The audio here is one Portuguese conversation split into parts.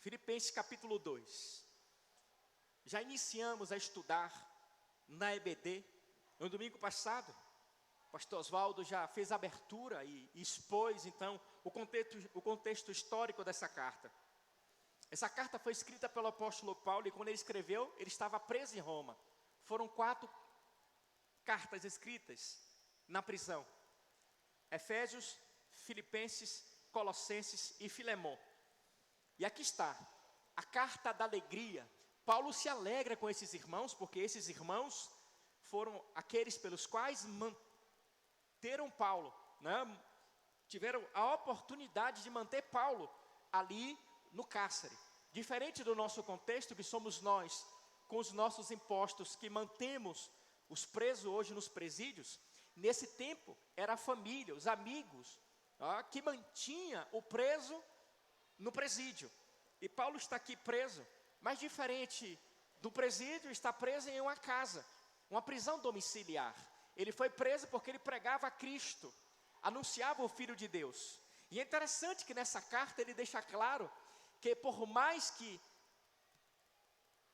Filipenses capítulo 2. Já iniciamos a estudar na EBD. No domingo passado, o pastor Oswaldo já fez a abertura e expôs, então, o contexto histórico dessa carta. Essa carta foi escrita pelo apóstolo Paulo e quando ele escreveu, ele estava preso em Roma. Foram 4 cartas escritas na prisão. Efésios, Filipenses, Colossenses e Filemão. E aqui está, a carta da alegria. Paulo se alegra com esses irmãos, porque esses irmãos foram aqueles pelos quais manteram Paulo, né? Tiveram a oportunidade de manter Paulo ali no cárcere. Diferente do nosso contexto, que somos nós, com os nossos impostos, que mantemos os presos hoje nos presídios, nesse tempo era a família, os amigos, que mantinha o preso no presídio. E Paulo está aqui preso, mas diferente do presídio, está preso em uma casa, uma prisão domiciliar. Ele foi preso porque ele pregava a Cristo, anunciava o Filho de Deus. E é interessante que nessa carta ele deixa claro que por mais que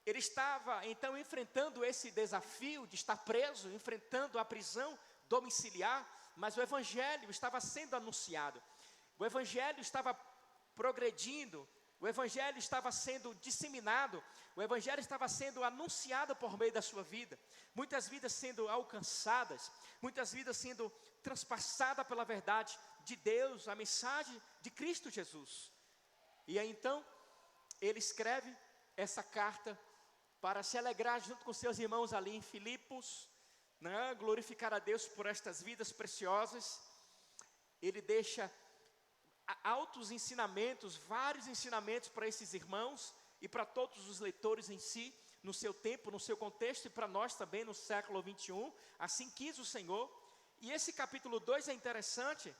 ele estava então enfrentando esse desafio de estar preso, enfrentando a prisão domiciliar, mas o Evangelho estava sendo anunciado, o Evangelho estava progredindo, o Evangelho estava sendo disseminado, o Evangelho estava sendo anunciado por meio da sua vida, muitas vidas sendo alcançadas, muitas vidas sendo transpassadas pela verdade de Deus, a mensagem de Cristo Jesus. E aí então, ele escreve essa carta para se alegrar junto com seus irmãos ali em Filipos, né? Glorificar a Deus por estas vidas preciosas. Ele deixa altos ensinamentos, vários ensinamentos para esses irmãos e para todos os leitores em si, no seu tempo, no seu contexto e para nós também no século 21, assim quis o Senhor. E esse capítulo 2 é interessante,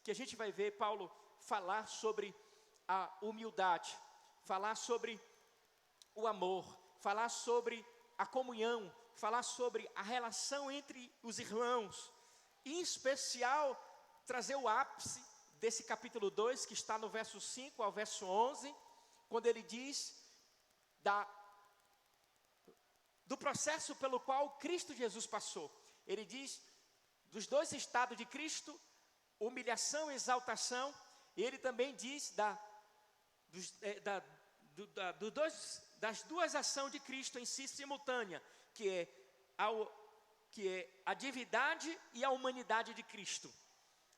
que a gente vai ver Paulo falar sobre a humildade, falar sobre o amor, falar sobre a comunhão, falar sobre a relação entre os irmãos, e em especial trazer o ápice desse capítulo 2, que está no verso 5 ao verso 11, quando ele diz do processo pelo qual Cristo Jesus passou. Ele diz dos 2 estados de Cristo, humilhação e exaltação, e ele também diz das 2 ações de Cristo em si simultânea, que é a divindade e a humanidade de Cristo.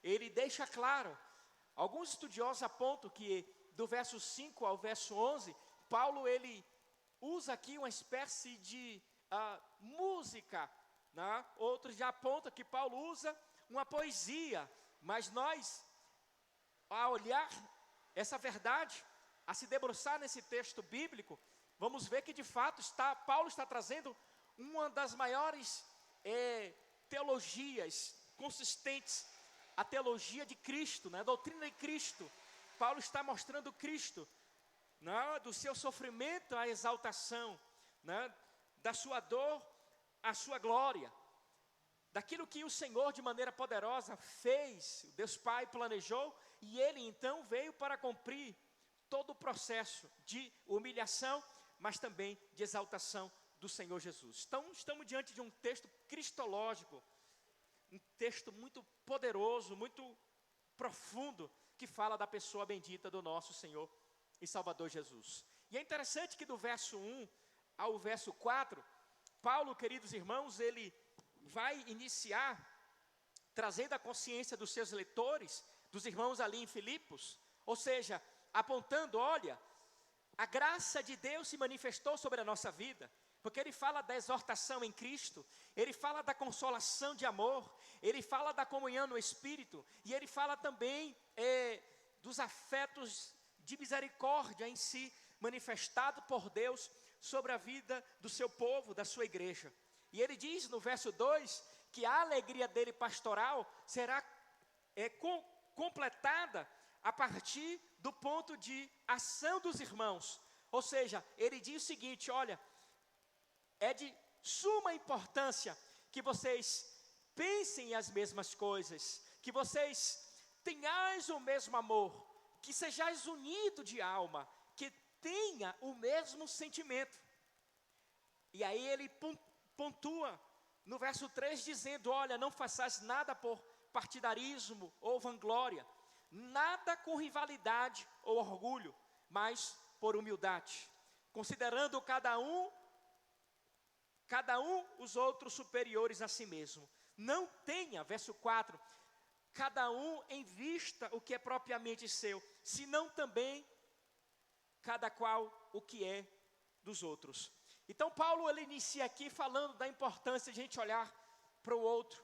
Ele deixa claro, alguns estudiosos apontam que do verso 5 ao verso 11, Paulo ele usa aqui uma espécie de música, né? Outros já apontam que Paulo usa uma poesia, mas nós, a olhar essa verdade, a se debruçar nesse texto bíblico, vamos ver que de fato Paulo está trazendo uma das maiores teologias consistentes, a teologia de Cristo, né? A doutrina de Cristo. Paulo está mostrando Cristo, né? Do seu sofrimento à exaltação, né? Da sua dor à sua glória, daquilo que o Senhor de maneira poderosa fez, o Deus Pai planejou, e Ele então veio para cumprir todo o processo de humilhação, mas também de exaltação do Senhor Jesus. Então estamos diante de um texto cristológico, um texto muito poderoso, muito profundo, que fala da pessoa bendita do nosso Senhor e Salvador Jesus. E é interessante que do verso 1 ao verso 4, Paulo, queridos irmãos, ele vai iniciar trazendo a consciência dos seus leitores, dos irmãos ali em Filipos, ou seja, apontando, olha, a graça de Deus se manifestou sobre a nossa vida, porque ele fala da exortação em Cristo, ele fala da consolação de amor, ele fala da comunhão no Espírito, e ele fala também dos afetos de misericórdia em si, manifestado por Deus sobre a vida do seu povo, da sua igreja. E ele diz no verso 2, que a alegria dele pastoral será completada a partir do ponto de ação dos irmãos. Ou seja, ele diz o seguinte, olha, é de suma importância que vocês pensem as mesmas coisas, que vocês tenhais o mesmo amor, que sejais unidos de alma, que tenha o mesmo sentimento. E aí ele pontua no verso 3 dizendo: olha, não façais nada por partidarismo ou vanglória, nada com rivalidade ou orgulho, mas por humildade, considerando cada um os outros superiores a si mesmo. Não tenha, verso 4, cada um em vista o que é propriamente seu, senão também cada qual o que é dos outros. Então Paulo ele inicia aqui falando da importância de a gente olhar para o outro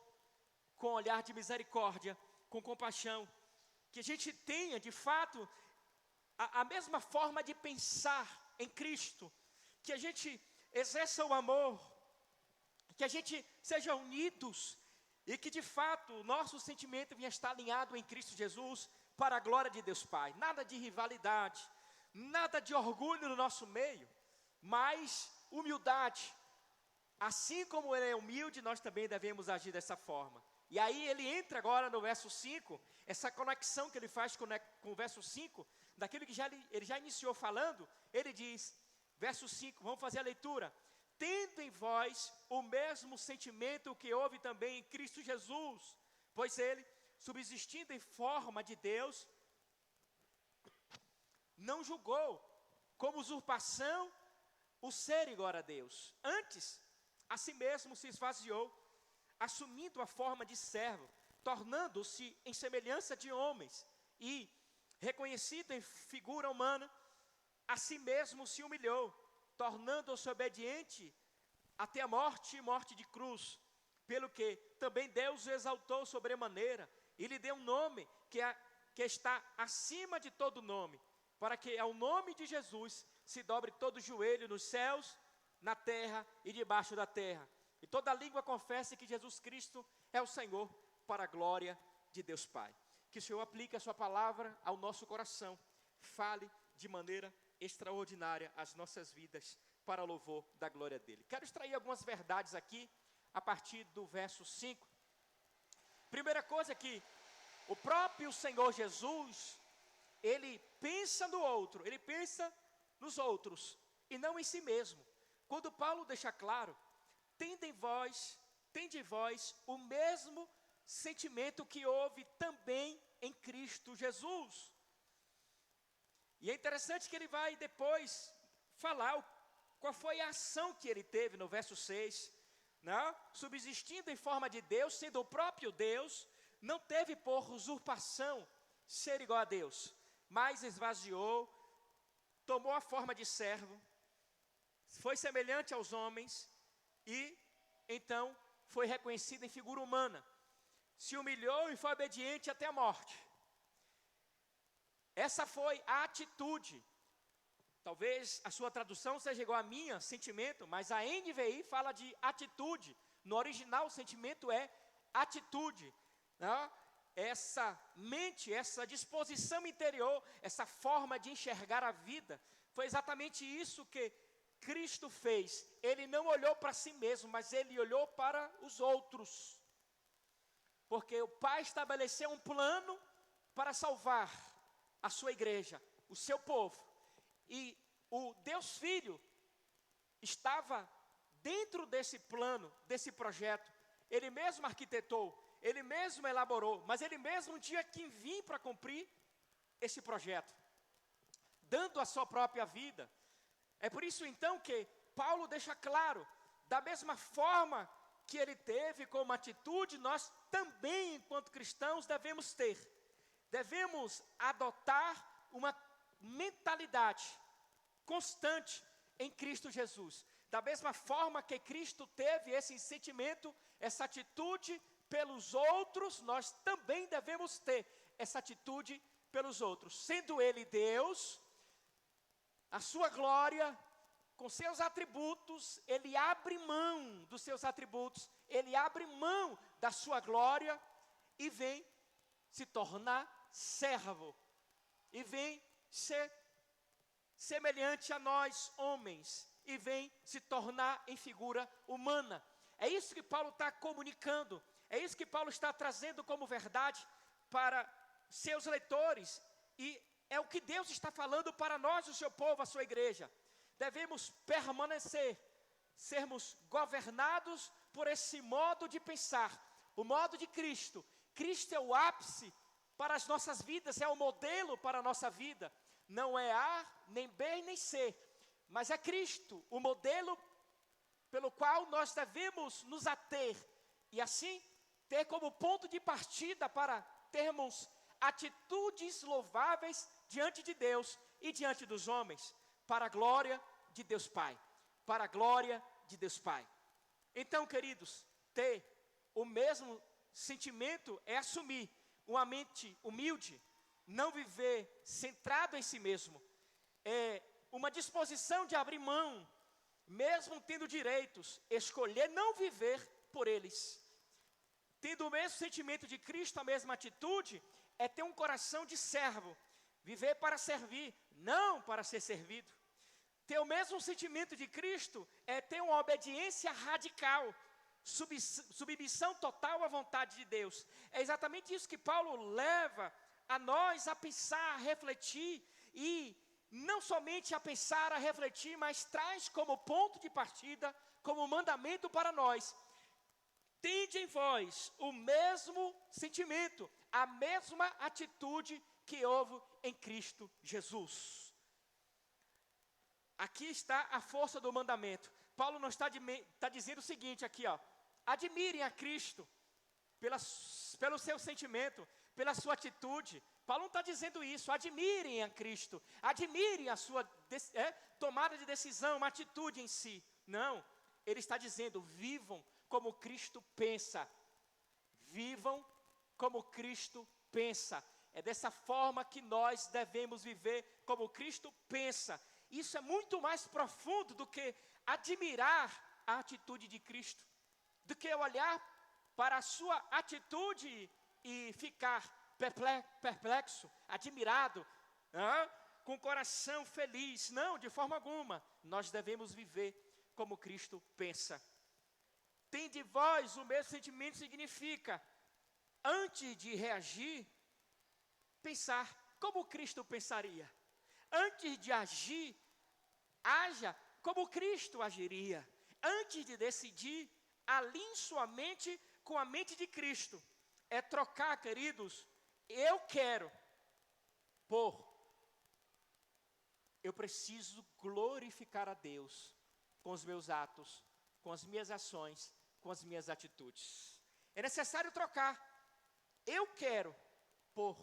com um olhar de misericórdia, com compaixão, que a gente tenha de fato a mesma forma de pensar em Cristo, que a gente exerça o amor, que a gente seja unidos e que de fato o nosso sentimento venha estar alinhado em Cristo Jesus para a glória de Deus Pai. Nada de rivalidade, nada de orgulho no nosso meio, mas humildade. Assim como ele é humilde, nós também devemos agir dessa forma. E aí ele entra agora no verso 5, essa conexão que ele faz com o verso 5, daquilo que ele já iniciou falando. Ele diz, verso 5, vamos fazer a leitura: tendo em vós o mesmo sentimento que houve também em Cristo Jesus, pois ele, subsistindo em forma de Deus, não julgou como usurpação o ser igual a Deus. Antes, a si mesmo se esvaziou, assumindo a forma de servo, tornando-se em semelhança de homens, e, reconhecido em figura humana, a si mesmo se humilhou, tornando-se obediente até a morte e morte de cruz, pelo que também Deus o exaltou sobremaneira, e lhe deu um nome que está acima de todo nome, para que ao nome de Jesus se dobre todo joelho nos céus, na terra e debaixo da terra, e toda língua confesse que Jesus Cristo é o Senhor, para a glória de Deus Pai. Que o Senhor aplique a sua palavra ao nosso coração, fale de maneira extraordinária as nossas vidas, para louvor da glória dele. Quero extrair algumas verdades aqui, a partir do verso 5. Primeira coisa é que o próprio Senhor Jesus, ele pensa no outro, ele pensa nos outros, e não em si mesmo. Quando Paulo deixa claro, tende em vós o mesmo sentimento que houve também em Cristo Jesus. E é interessante que ele vai depois falar qual foi a ação que ele teve no verso 6, né? Subsistindo em forma de Deus, sendo o próprio Deus, não teve por usurpação ser igual a Deus, mas esvaziou, tomou a forma de servo, foi semelhante aos homens e então foi reconhecido em figura humana, se humilhou e foi obediente até a morte. Essa foi a atitude. Talvez a sua tradução seja igual à minha, sentimento, mas a NVI fala de atitude. No original, o sentimento é atitude, né? Essa mente, essa disposição interior, essa forma de enxergar a vida, foi exatamente isso que Cristo fez. Ele não olhou para si mesmo, mas ele olhou para os outros, porque o Pai estabeleceu um plano para salvar a sua igreja, o seu povo, e o Deus Filho estava dentro desse plano, desse projeto. Ele mesmo arquitetou, ele mesmo elaborou, mas ele mesmo tinha que vir para cumprir esse projeto, dando a sua própria vida. É por isso então que Paulo deixa claro, da mesma forma que ele teve como atitude, nós também, enquanto cristãos, devemos ter. Devemos adotar uma mentalidade constante em Cristo Jesus. Da mesma forma que Cristo teve esse sentimento, essa atitude pelos outros, nós também devemos ter essa atitude pelos outros. Sendo Ele Deus, a sua glória, com seus atributos, Ele abre mão dos seus atributos, Ele abre mão da sua glória e vem se tornar servo, e vem ser semelhante a nós, homens, e vem se tornar em figura humana. É isso que Paulo está comunicando, é isso que Paulo está trazendo como verdade para seus leitores, e é o que Deus está falando para nós, o seu povo, a sua igreja. Devemos permanecer, sermos governados por esse modo de pensar, o modo de Cristo. Cristo é o ápice para as nossas vidas, é o modelo para a nossa vida. Não é A, nem B, nem C, mas é Cristo, o modelo pelo qual nós devemos nos ater, e assim ter como ponto de partida para termos atitudes louváveis diante de Deus e diante dos homens, para a glória de Deus Pai, para a glória de Deus Pai. Então, queridos, ter o mesmo sentimento é assumir uma mente humilde, não viver centrado em si mesmo, é uma disposição de abrir mão, mesmo tendo direitos, escolher não viver por eles. Tendo o mesmo sentimento de Cristo, a mesma atitude, é ter um coração de servo, viver para servir, não para ser servido. Ter o mesmo sentimento de Cristo é ter uma obediência radical, submissão total à vontade de Deus. É exatamente isso que Paulo leva a nós a pensar, a refletir, e não somente a pensar, a refletir, mas traz como ponto de partida, como mandamento para nós: tende em vós o mesmo sentimento, a mesma atitude que houve em Cristo Jesus. Aqui está a força do mandamento. Paulo não está dizendo o seguinte aqui, ó: admirem a Cristo pelo seu sentimento, pela sua atitude. Paulo não está dizendo isso. Admirem a Cristo, admirem a sua tomada de decisão, uma atitude em si. Não, ele está dizendo: vivam como Cristo pensa. Vivam como Cristo pensa. É dessa forma que nós devemos viver, como Cristo pensa. Isso é muito mais profundo do que admirar a atitude de Cristo, do que olhar para a sua atitude e ficar perplexo, admirado, com o coração feliz. Não, de forma alguma. Nós devemos viver como Cristo pensa. Tende em vós o mesmo sentimento significa, antes de reagir, pensar como Cristo pensaria. Antes de agir, haja como Cristo agiria. Antes de decidir, alinhe sua mente com a mente de Cristo. É trocar, queridos, eu quero, por eu preciso glorificar a Deus com os meus atos, com as minhas ações, com as minhas atitudes. É necessário trocar. Eu quero, por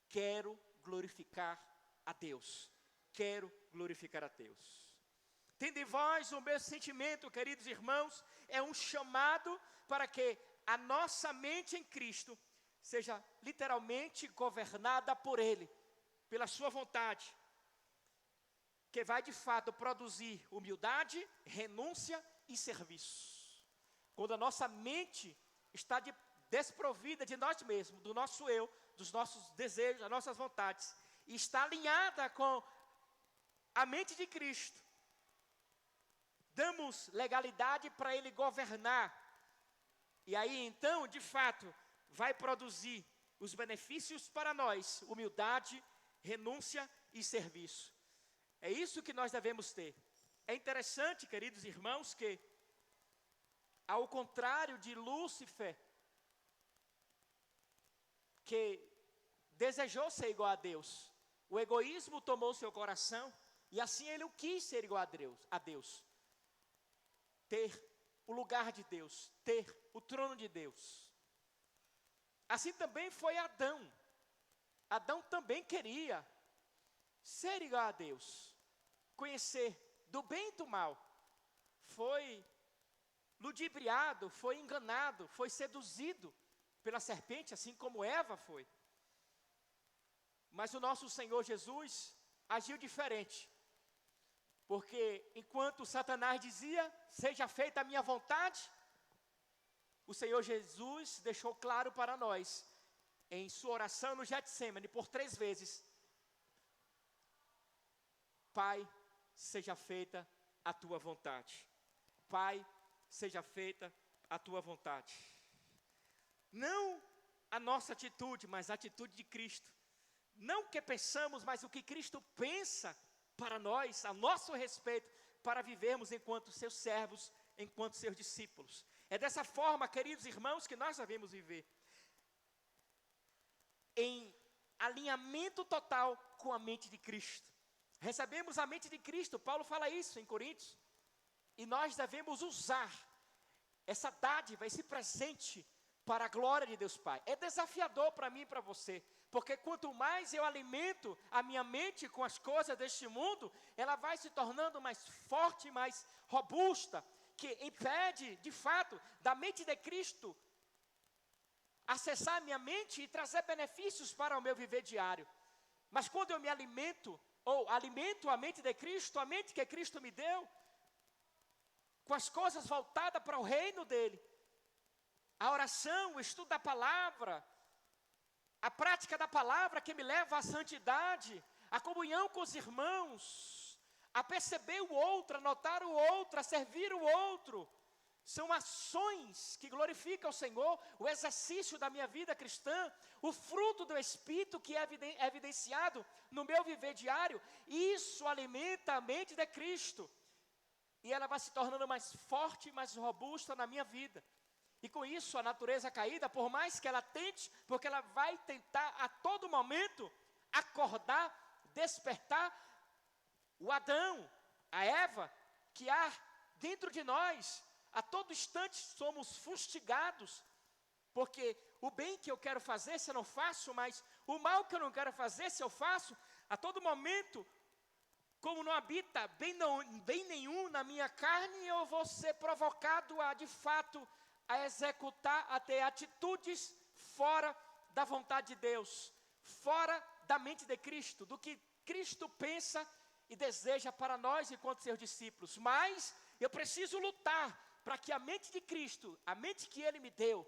quero glorificar a Deus. Quero glorificar a Deus. Tende em vós o mesmo sentimento, queridos irmãos, é um chamado para que a nossa mente em Cristo seja literalmente governada por Ele, pela sua vontade, que vai de fato produzir humildade, renúncia e serviço. Quando a nossa mente está desprovida de nós mesmos, do nosso eu, dos nossos desejos, das nossas vontades, e está alinhada com a mente de Cristo, damos legalidade para Ele governar. E aí então, de fato, vai produzir os benefícios para nós: humildade, renúncia e serviço. É isso que nós devemos ter. É interessante, queridos irmãos, que ao contrário de Lúcifer, que desejou ser igual a Deus, o egoísmo tomou seu coração, e assim ele o quis ser igual a Deus. Ter o lugar de Deus, ter o trono de Deus. Assim também foi Adão. Adão também queria ser igual a Deus, conhecer do bem e do mal. Foi ludibriado, foi enganado, foi seduzido pela serpente, assim como Eva foi. Mas o nosso Senhor Jesus agiu diferente. Porque enquanto Satanás dizia: seja feita a minha vontade, o Senhor Jesus deixou claro para nós, em sua oração no Getsêmani, por 3 vezes: Pai, seja feita a tua vontade. Pai, seja feita a tua vontade. Não a nossa atitude, mas a atitude de Cristo. não o que pensamos, mas o que Cristo pensa para nós, a nosso respeito, para vivermos enquanto seus servos, enquanto seus discípulos. É dessa forma, queridos irmãos, que nós devemos viver. Em alinhamento total com a mente de Cristo. Recebemos a mente de Cristo, Paulo fala isso em Coríntios. E nós devemos usar essa dádiva, esse presente, para a glória de Deus Pai. É desafiador para mim e para você. Porque quanto mais eu alimento a minha mente com as coisas deste mundo, ela vai se tornando mais forte, mais robusta, que impede, de fato, da mente de Cristo acessar a minha mente e trazer benefícios para o meu viver diário. Mas quando eu me alimento, ou alimento a mente de Cristo, a mente que Cristo me deu, com as coisas voltadas para o reino dele, a oração, o estudo da palavra, a prática da palavra que me leva à santidade, a comunhão com os irmãos, a perceber o outro, a notar o outro, a servir o outro, são ações que glorificam o Senhor, o exercício da minha vida cristã, o fruto do Espírito que é evidenciado no meu viver diário. Isso alimenta a mente de Cristo, e ela vai se tornando mais forte, mais robusta na minha vida. E com isso, a natureza caída, por mais que ela tente, porque ela vai tentar a todo momento acordar, despertar o Adão, a Eva, que há dentro de nós. A todo instante somos fustigados, porque o bem que eu quero fazer, se eu não faço, mas o mal que eu não quero fazer, se eu faço, a todo momento, como não habita bem nenhum na minha carne, eu vou ser provocado a, de fato, a executar, a ter atitudes fora da vontade de Deus, fora da mente de Cristo, do que Cristo pensa e deseja para nós enquanto seus discípulos. Mas eu preciso lutar para que a mente de Cristo, a mente que Ele me deu,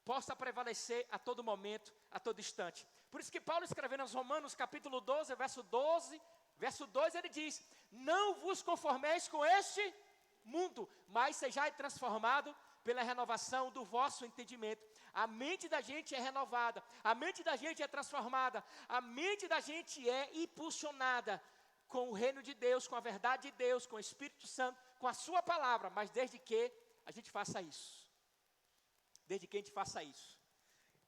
possa prevalecer a todo momento, a todo instante. Por isso que Paulo, escrevendo aos Romanos, capítulo 12, verso 2, ele diz: não vos conformeis com este mundo, mas sejais transformado pela renovação do vosso entendimento. A mente da gente é renovada, a mente da gente é transformada, a mente da gente é impulsionada com o reino de Deus, com a verdade de Deus, com o Espírito Santo, com a sua palavra, mas desde que a gente faça isso. Desde que a gente faça isso.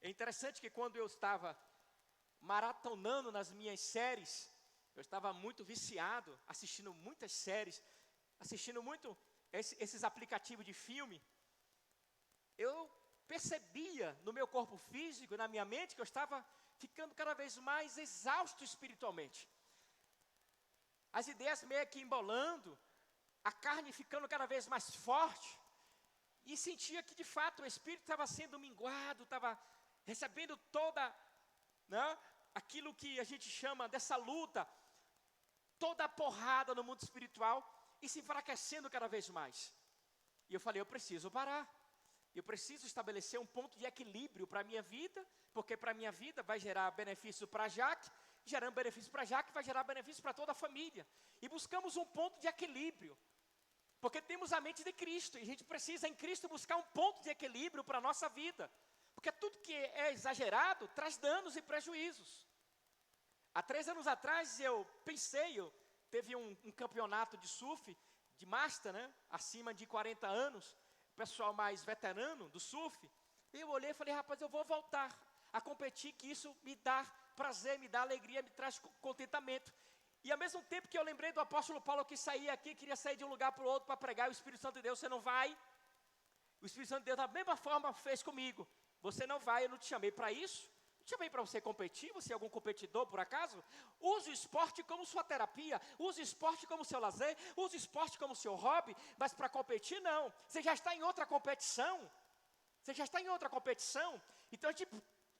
É interessante que quando eu estava maratonando nas minhas séries, eu estava muito viciado, assistindo muitas séries, assistindo muito esses aplicativos de filme. Eu percebia no meu corpo físico, na minha mente, que eu estava ficando cada vez mais exausto espiritualmente. As ideias meio que embolando, a carne ficando cada vez mais forte, e sentia que de fato o espírito estava sendo minguado, estava recebendo toda, né, aquilo que a gente chama dessa luta, toda a porrada no mundo espiritual, e se enfraquecendo cada vez mais. E eu falei, eu preciso parar, eu preciso estabelecer um ponto de equilíbrio para a minha vida, porque para a minha vida vai gerar benefício para a Jaque, gerando benefício para a Jaque, vai gerar benefício para toda a família. E buscamos um ponto de equilíbrio, porque temos a mente de Cristo, e a gente precisa em Cristo buscar um ponto de equilíbrio para a nossa vida, porque tudo que é exagerado traz danos e prejuízos. Há 3 anos atrás teve um campeonato de surf, de master, né, acima de 40 anos, pessoal mais veterano do surf, e eu olhei e falei, rapaz, eu vou voltar a competir, que isso me dá prazer, me dá alegria, me traz contentamento. E ao mesmo tempo que eu lembrei do apóstolo Paulo que saía aqui, queria sair de um lugar para o outro para pregar, o Espírito Santo de Deus, você não vai. O Espírito Santo de Deus da mesma forma fez comigo. Você não vai, eu não te chamei para isso. Não te chamei para você competir, você é algum competidor por acaso? Use o esporte como sua terapia, use o esporte como seu lazer, use o esporte como seu hobby, mas para competir não. Você já está em outra competição. Você já está em outra competição. Então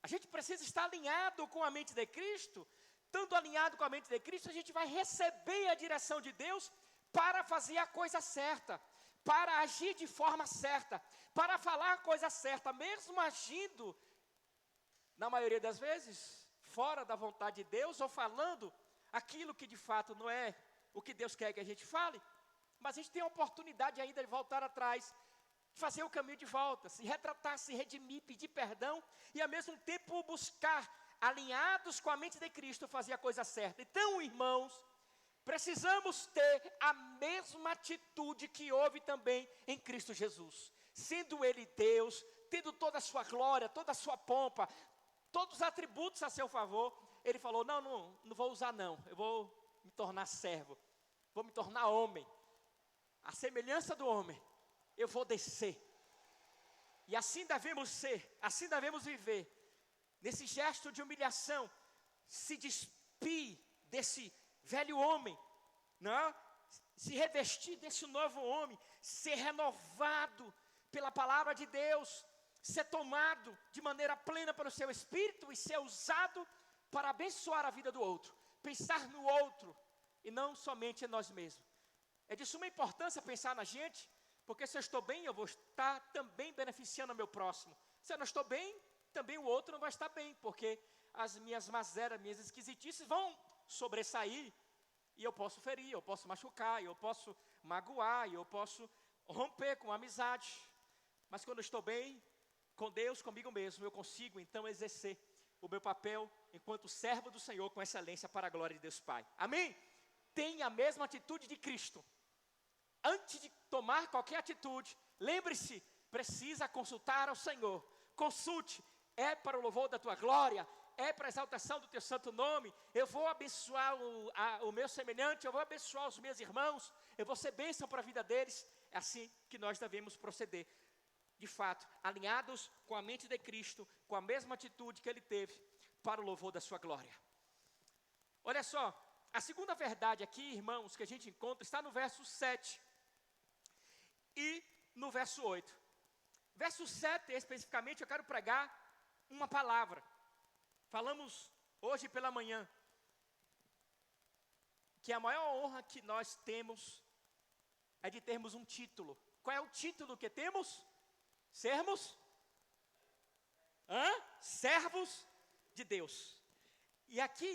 a gente precisa estar alinhado com a mente de Cristo. Tanto alinhado com a mente de Cristo, a gente vai receber a direção de Deus para fazer a coisa certa, para agir de forma certa, para falar a coisa certa, mesmo agindo, na maioria das vezes, fora da vontade de Deus, ou falando aquilo que de fato não é o que Deus quer que a gente fale, mas a gente tem a oportunidade ainda de voltar atrás, fazer o caminho de volta, se retratar, se redimir, pedir perdão, e ao mesmo tempo buscar alinhados com a mente de Cristo, fazia a coisa certa. Então, irmãos, precisamos ter a mesma atitude que houve também em Cristo Jesus. Sendo Ele Deus, tendo toda a sua glória, toda a sua pompa, todos os atributos a seu favor, Ele falou, não vou usar não, eu vou me tornar servo, vou me tornar homem. A semelhança do homem, eu vou descer. E assim devemos ser, assim devemos viver. Nesse gesto de humilhação, se despir desse velho homem, não? Se revestir desse novo homem, ser renovado pela palavra de Deus, ser tomado de maneira plena pelo seu Espírito e ser usado para abençoar a vida do outro. Pensar no outro e não somente em nós mesmos. É de suma importância pensar na gente, porque se eu estou bem, eu vou estar também beneficiando o meu próximo. Se eu não estou bem, também o outro não vai estar bem, porque as minhas mazelas, minhas esquisitices vão sobressair, e eu posso ferir, eu posso machucar, eu posso magoar, eu posso romper com a amizade. Mas quando eu estou bem, com Deus, comigo mesmo, eu consigo então exercer o meu papel enquanto servo do Senhor com excelência para a glória de Deus Pai. Amém? Tenha a mesma atitude de Cristo. Antes de tomar qualquer atitude, lembre-se, precisa consultar ao Senhor. Consulte, é para o louvor da tua glória, é para a exaltação do teu santo nome. Eu vou abençoar o meu semelhante, eu vou abençoar os meus irmãos, eu vou ser bênção para a vida deles. É assim que nós devemos proceder. De fato, alinhados com a mente de Cristo, com a mesma atitude que Ele teve, para o louvor da sua glória. Olha só, a segunda verdade aqui, irmãos, que a gente encontra, está no verso 7 e no verso 8. Verso 7, especificamente, eu quero pregar uma palavra. Falamos hoje pela manhã que a maior honra que nós temos é de termos um título. Qual é o título que temos? Sermos servos de Deus. E aqui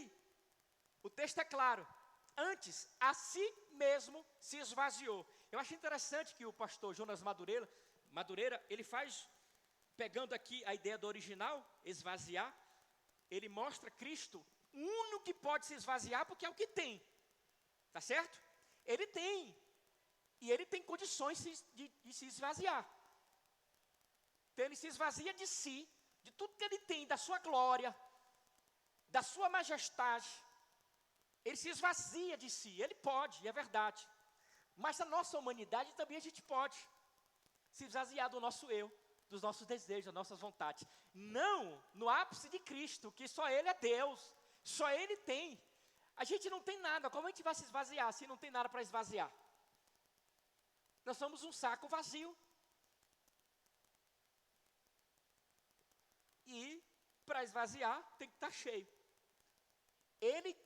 o texto é claro. Antes, a si mesmo se esvaziou. Eu acho interessante que o pastor Jonas Madureira, ele faz, pegando aqui a ideia do original, esvaziar, ele mostra Cristo, o único que pode se esvaziar, porque é o que tem. Tá certo? Ele tem. E ele tem condições de se esvaziar. Então ele se esvazia de si, de tudo que ele tem, da sua glória, da sua majestade. Ele se esvazia de si, ele pode, é verdade. Mas na nossa humanidade também a gente pode se esvaziar do nosso eu, dos nossos desejos, das nossas vontades. Não no ápice de Cristo, que só Ele é Deus, só Ele tem. A gente não tem nada, como a gente vai se esvaziar se não tem nada para esvaziar? Nós somos um saco vazio. E para esvaziar tem que estar cheio. Ele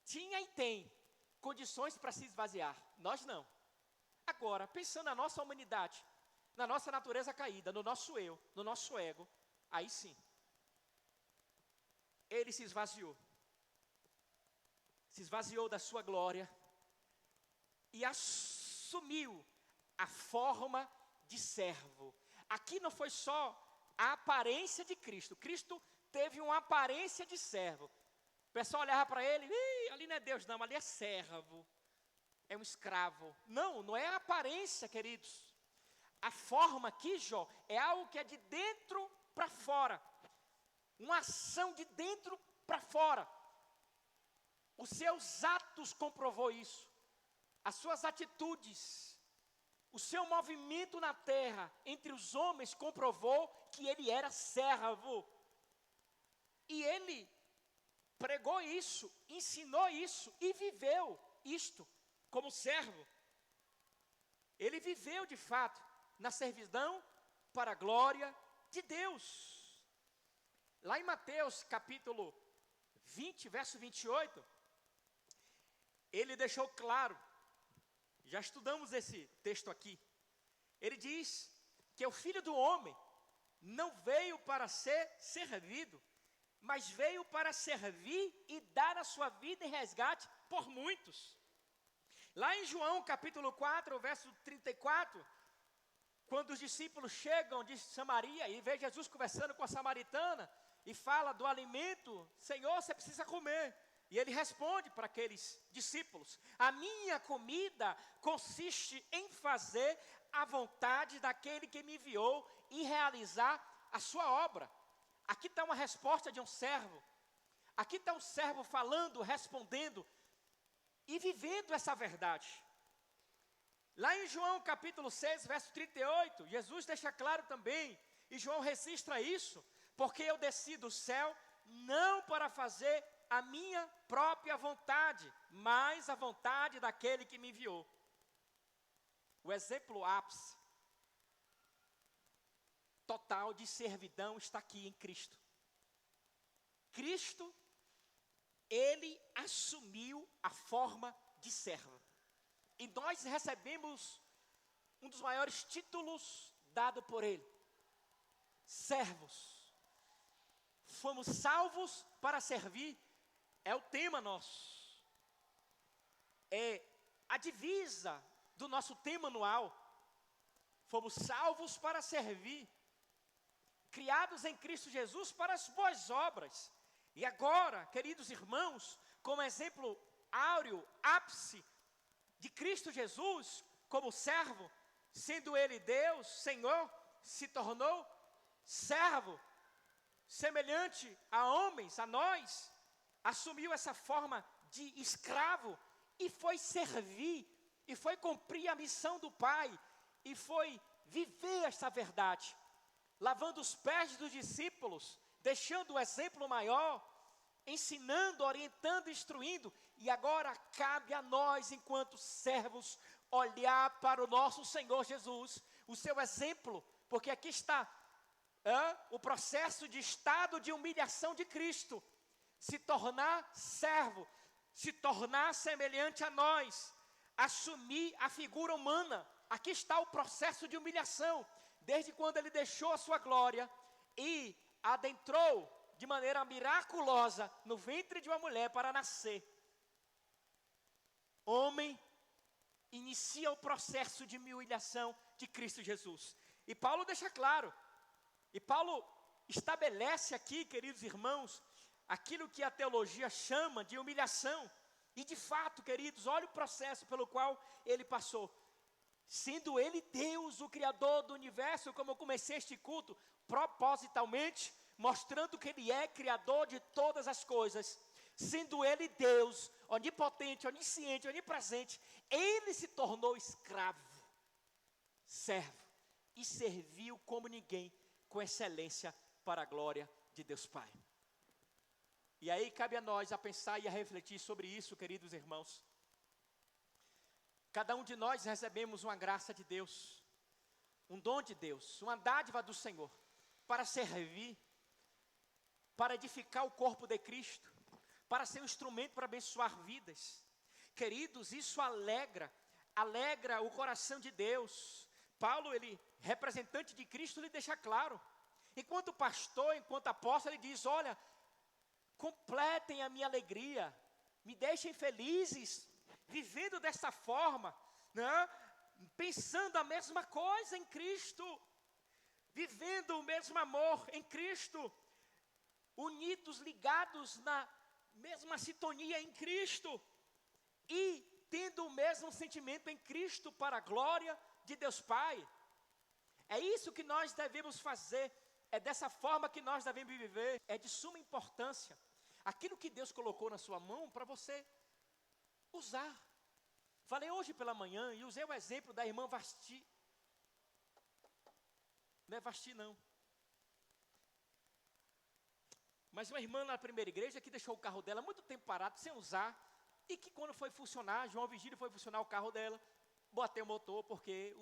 tinha e tem condições para se esvaziar, nós não. Agora, pensando na nossa humanidade, na nossa natureza caída, no nosso eu, no nosso ego, aí sim, ele se esvaziou da sua glória e assumiu a forma de servo. Aqui não foi só a aparência de Cristo. Cristo teve uma aparência de servo. O pessoal olhava para ele, ali não é Deus não, ali é servo, é um escravo. Não é a aparência, queridos. A forma aqui, Jó, é algo que é de dentro para fora. Uma ação de dentro para fora. Os seus atos comprovou isso. As suas atitudes, o seu movimento na terra, entre os homens, comprovou que ele era servo. E ele pregou isso, ensinou isso e viveu isto como servo. Ele viveu de fato na servidão para a glória de Deus. Lá em Mateus capítulo 20, verso 28, ele deixou claro, já estudamos esse texto aqui, ele diz que o Filho do Homem não veio para ser servido, mas veio para servir e dar a sua vida em resgate por muitos. Lá em João capítulo 4, verso 34, quando os discípulos chegam de Samaria e vê Jesus conversando com a samaritana, e fala do alimento, Senhor, você precisa comer. E ele responde para aqueles discípulos: a minha comida consiste em fazer a vontade daquele que me enviou e realizar a sua obra. Aqui está uma resposta de um servo. Aqui está um servo falando, respondendo e vivendo essa verdade. Lá em João capítulo 6, verso 38, Jesus deixa claro também, e João registra isso, porque eu desci do céu não para fazer a minha própria vontade, mas a vontade daquele que me enviou. O exemplo ápice total de servidão está aqui em Cristo. Cristo, ele assumiu a forma de servo. E nós recebemos um dos maiores títulos dado por ele: servos. Fomos salvos para servir, é o tema nosso. É a divisa do nosso tema anual. Fomos salvos para servir, criados em Cristo Jesus para as boas obras. E agora, queridos irmãos, como exemplo áureo, ápice de Cristo Jesus, como servo, sendo Ele Deus, Senhor, se tornou servo, semelhante a homens, a nós, assumiu essa forma de escravo e foi servir, e foi cumprir a missão do Pai, e foi viver esta verdade, lavando os pés dos discípulos, deixando o exemplo maior, ensinando, orientando, instruindo. E agora cabe a nós, enquanto servos, olhar para o nosso Senhor Jesus, o seu exemplo, porque aqui está o processo de estado de humilhação de Cristo, se tornar servo, se tornar semelhante a nós, assumir a figura humana. Aqui está o processo de humilhação, desde quando ele deixou a sua glória e adentrou de maneira miraculosa no ventre de uma mulher para nascer. Homem inicia o processo de humilhação de Cristo Jesus. E Paulo deixa claro, e Paulo estabelece aqui, queridos irmãos, aquilo que a teologia chama de humilhação. E de fato, queridos, olha o processo pelo qual ele passou. Sendo ele Deus, o Criador do universo, como eu comecei este culto, propositalmente, mostrando que ele é Criador de todas as coisas. Sendo ele Deus, onipotente, onisciente, onipresente, ele se tornou escravo, servo, e serviu como ninguém, com excelência para a glória de Deus Pai. E aí cabe a nós a pensar e a refletir sobre isso, queridos irmãos. Cada um de nós recebemos uma graça de Deus, um dom de Deus, uma dádiva do Senhor, para servir, para edificar o corpo de Cristo, para ser um instrumento para abençoar vidas. Queridos, isso alegra o coração de Deus. Paulo, ele, representante de Cristo, ele deixa claro. Enquanto pastor, enquanto apóstolo, ele diz: olha, completem a minha alegria, me deixem felizes, vivendo desta forma, né? Pensando a mesma coisa em Cristo, vivendo o mesmo amor em Cristo, unidos, ligados na mesma sintonia em Cristo, e tendo o mesmo sentimento em Cristo para a glória de Deus Pai. É isso que nós devemos fazer, é dessa forma que nós devemos viver. É de suma importância aquilo que Deus colocou na sua mão para você usar. Falei hoje pela manhã e usei o exemplo da irmã Vasti. Não é Vasti não, mas uma irmã na primeira igreja que deixou o carro dela muito tempo parado, sem usar, e que quando foi funcionar, João Vigílio foi funcionar o carro dela, botei o motor, porque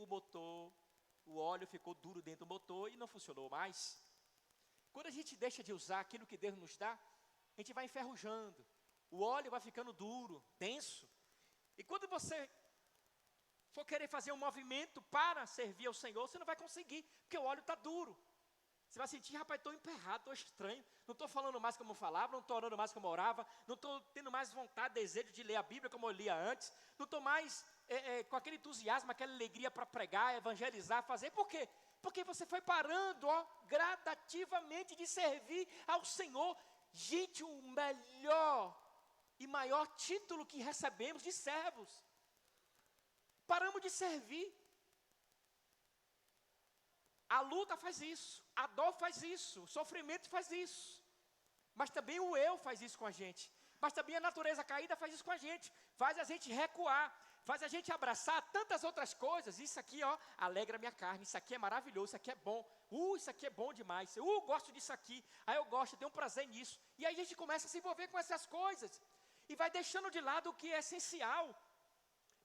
o óleo ficou duro dentro do motor e não funcionou mais. Quando a gente deixa de usar aquilo que Deus nos dá, a gente vai enferrujando, o óleo vai ficando duro, denso, e quando você for querer fazer um movimento para servir ao Senhor, você não vai conseguir, porque o óleo está duro. Você vai sentir: rapaz, estou emperrado, estou estranho, não estou falando mais como eu falava, não estou orando mais como eu orava, não estou tendo mais vontade, desejo de ler a Bíblia como eu lia antes, não estou mais com aquele entusiasmo, aquela alegria para pregar, evangelizar, fazer. Por quê? Porque você foi parando, ó, gradativamente de servir ao Senhor. Gente, o melhor e maior título que recebemos de servos. Paramos de servir. A luta faz isso, a dor faz isso, o sofrimento faz isso. Mas também o eu faz isso com a gente. Mas também a natureza caída faz isso com a gente. Faz a gente recuar, faz a gente abraçar tantas outras coisas. Isso aqui, ó, alegra a minha carne, isso aqui é maravilhoso, isso aqui é bom. Isso aqui é bom demais, gosto disso aqui. Aí eu gosto, eu tenho um prazer nisso. E aí a gente começa a se envolver com essas coisas. E vai deixando de lado o que é essencial.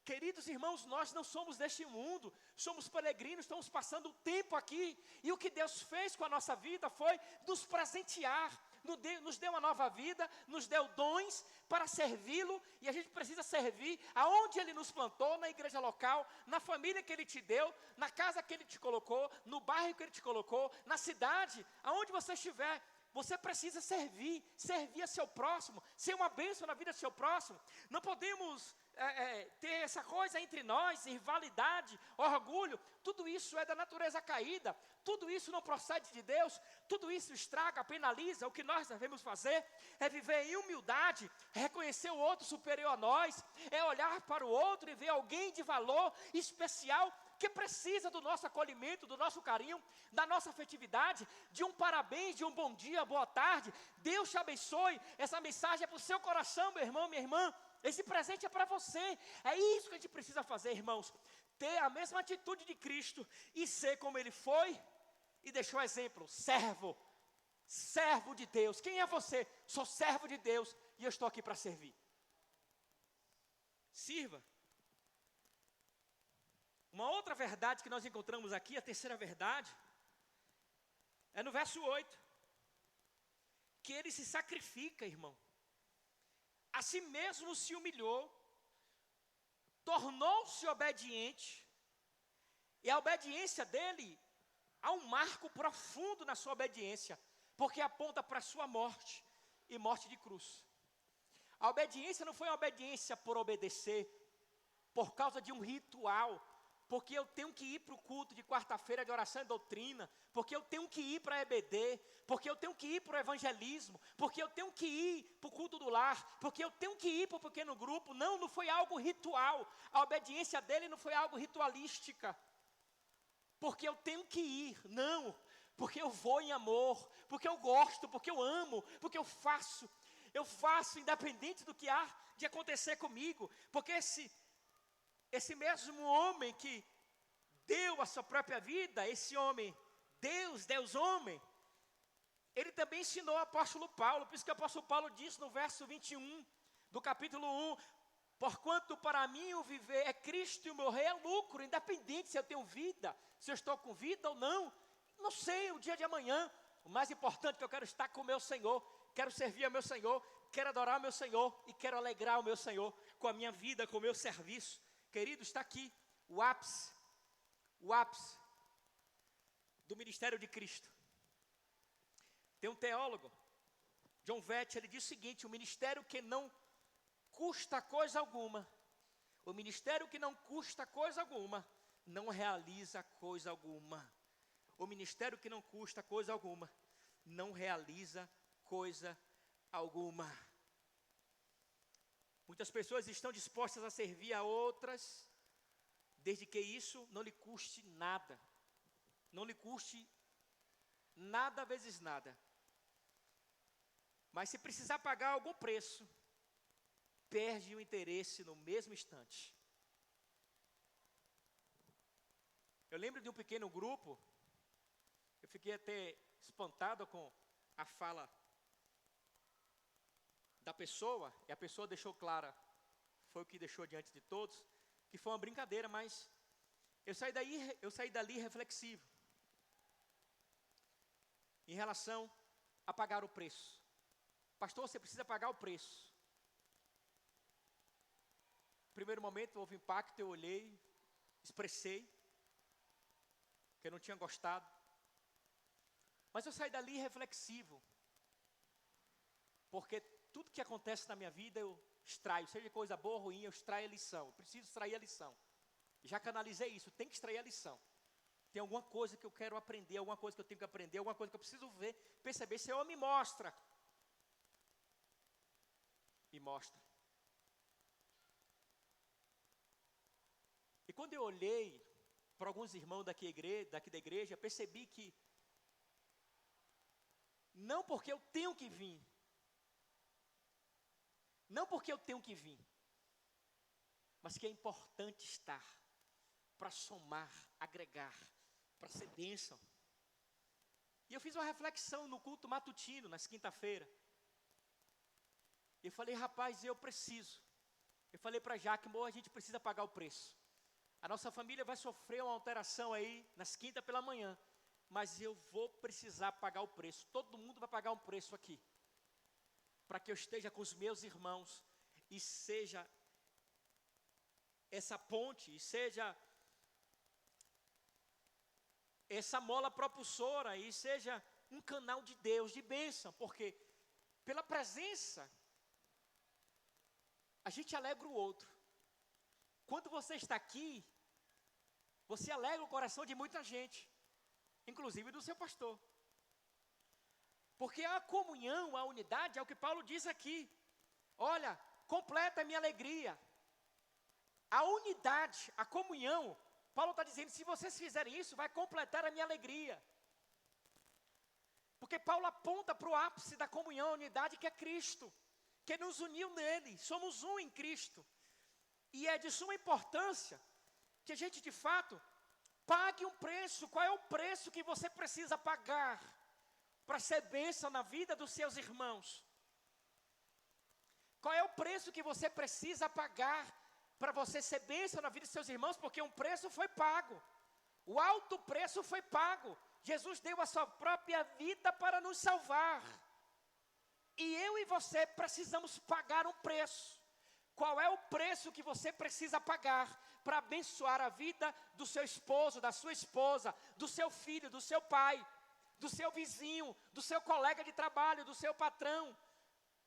Queridos irmãos, nós não somos deste mundo, somos peregrinos, estamos passando o tempo aqui, e o que Deus fez com a nossa vida foi nos presentear, nos deu uma nova vida, nos deu dons para servi-lo, e a gente precisa servir aonde Ele nos plantou, na igreja local, na família que Ele te deu, na casa que Ele te colocou, no bairro que Ele te colocou, na cidade, aonde você estiver. Você precisa servir a seu próximo, ser uma bênção na vida do seu próximo. Não podemos ter essa coisa entre nós, rivalidade, orgulho. Tudo isso é da natureza caída, tudo isso não procede de Deus, tudo isso estraga, penaliza. O que nós devemos fazer é viver em humildade, reconhecer o outro superior a nós, é olhar para o outro e ver alguém de valor especial, que precisa do nosso acolhimento, do nosso carinho, da nossa afetividade, de um parabéns, de um bom dia, boa tarde. Deus te abençoe. Essa mensagem é para o seu coração, meu irmão, minha irmã. Esse presente é para você. É isso que a gente precisa fazer, irmãos. Ter a mesma atitude de Cristo e ser como Ele foi e deixou exemplo. Servo de Deus. Quem é você? Sou servo de Deus e eu estou aqui para servir. Sirva. Uma outra verdade que nós encontramos aqui, a terceira verdade, é no verso 8. Que Ele se sacrifica, irmão. A si mesmo se humilhou, tornou-se obediente, e a obediência dele, há um marco profundo na sua obediência, porque aponta para a sua morte, e morte de cruz. A obediência não foi uma obediência por obedecer, por causa de um ritual, porque eu tenho que ir para o culto de quarta-feira de oração e doutrina, porque eu tenho que ir para a EBD, porque eu tenho que ir para o evangelismo, porque eu tenho que ir para o culto do lar, porque eu tenho que ir para o pequeno grupo. Não foi algo ritual, a obediência dele não foi algo ritualística, porque eu tenho que ir, não, porque eu vou em amor, porque eu gosto, porque eu amo, porque eu faço independente do que há de acontecer comigo, porque esse mesmo homem que deu a sua própria vida, esse homem, Deus homem, ele também ensinou o apóstolo Paulo. Por isso que o apóstolo Paulo disse no verso 21 do capítulo 1, porquanto para mim o viver é Cristo e o morrer é lucro, independente se eu tenho vida, se eu estou com vida ou não sei, o dia de amanhã, o mais importante é que eu quero estar com o meu Senhor, quero servir ao meu Senhor, quero adorar o meu Senhor e quero alegrar o meu Senhor com a minha vida, com o meu serviço. Querido, está aqui o ápice do ministério de Cristo. Tem um teólogo, John Vett, ele diz o seguinte: o ministério que não custa coisa alguma, o ministério que não custa coisa alguma, não realiza coisa alguma. O ministério que não custa coisa alguma, não realiza coisa alguma. Muitas pessoas estão dispostas a servir a outras, desde que isso não lhe custe nada. Não lhe custe nada vezes nada. Mas se precisar pagar algum preço, perde o interesse no mesmo instante. Eu lembro de um pequeno grupo, eu fiquei até espantado com a fala da pessoa, e a pessoa deixou clara, foi o que deixou diante de todos, que foi uma brincadeira, mas eu saí dali reflexivo, em relação a pagar o preço. Pastor, você precisa pagar o preço. No primeiro momento houve impacto, eu olhei, expressei, que eu não tinha gostado, mas eu saí dali reflexivo, porque tudo que acontece na minha vida eu extraio, seja coisa boa ou ruim, eu extraio a lição, eu preciso extrair a lição. Já canalizei isso, tem que extrair a lição. tem alguma coisa que eu quero aprender, alguma coisa que eu tenho que aprender, alguma coisa que eu preciso ver, perceber. Senhor, me mostra. Me mostra. E quando eu olhei para alguns irmãos daqui da igreja, percebi que não porque eu tenho que vir, não porque eu tenho que vir, mas que é importante estar para somar, agregar, para ser bênção. E eu fiz uma reflexão no culto matutino, nas quinta-feira. Eu falei, rapaz, eu preciso. Eu falei para Jaque, a gente precisa pagar o preço. A nossa família vai sofrer uma alteração aí nas quintas pela manhã, mas eu vou precisar pagar o preço. Todo mundo vai pagar um preço aqui, para que eu esteja com os meus irmãos e seja essa ponte, e seja essa mola propulsora, e seja um canal de Deus, de bênção, porque pela presença a gente alegra o outro. Quando você está aqui, você alegra o coração de muita gente, inclusive do seu pastor. Porque a comunhão, a unidade, é o que Paulo diz aqui. Olha, completa a minha alegria. A unidade, a comunhão, Paulo está dizendo, se vocês fizerem isso, vai completar a minha alegria. Porque Paulo aponta para o ápice da comunhão, a unidade que é Cristo, que nos uniu nele, somos um em Cristo. E é de suma importância que a gente de fato pague um preço. Qual é o preço que você precisa pagar para ser bênção na vida dos seus irmãos? Qual é o preço que você precisa pagar para você ser bênção na vida dos seus irmãos? Porque um preço foi pago, o alto preço foi pago. Jesus deu a sua própria vida para nos salvar. E eu e você precisamos pagar um preço. Qual é o preço que você precisa pagar para abençoar a vida do seu esposo, da sua esposa, do seu filho, do seu pai, do seu vizinho, do seu colega de trabalho, do seu patrão,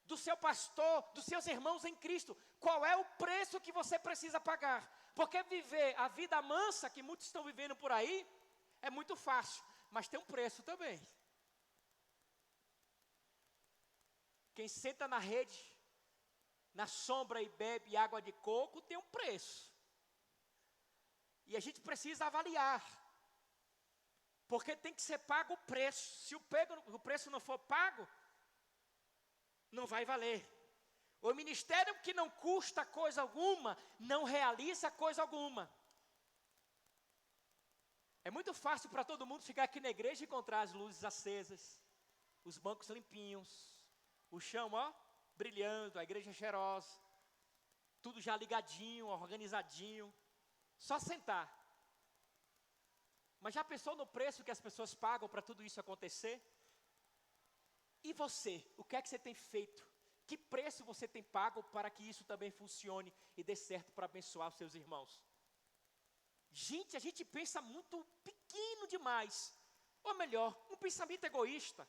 do seu pastor, dos seus irmãos em Cristo? Qual é o preço que você precisa pagar? Porque viver a vida mansa que muitos estão vivendo por aí é muito fácil, mas tem um preço também. Quem senta na rede, na sombra e bebe água de coco, tem um preço. E a gente precisa avaliar, porque tem que ser pago o preço. Se o preço não for pago, não vai valer. O ministério que não custa coisa alguma, não realiza coisa alguma. É muito fácil para todo mundo ficar aqui na igreja e encontrar as luzes acesas, os bancos limpinhos, o chão, brilhando, a igreja cheirosa, tudo já ligadinho, organizadinho, só sentar. Mas já pensou no preço que as pessoas pagam para tudo isso acontecer? E você, o que é que você tem feito? Que preço você tem pago para que isso também funcione e dê certo para abençoar os seus irmãos? Gente, a gente pensa muito pequeno demais. Ou melhor, um pensamento egoísta.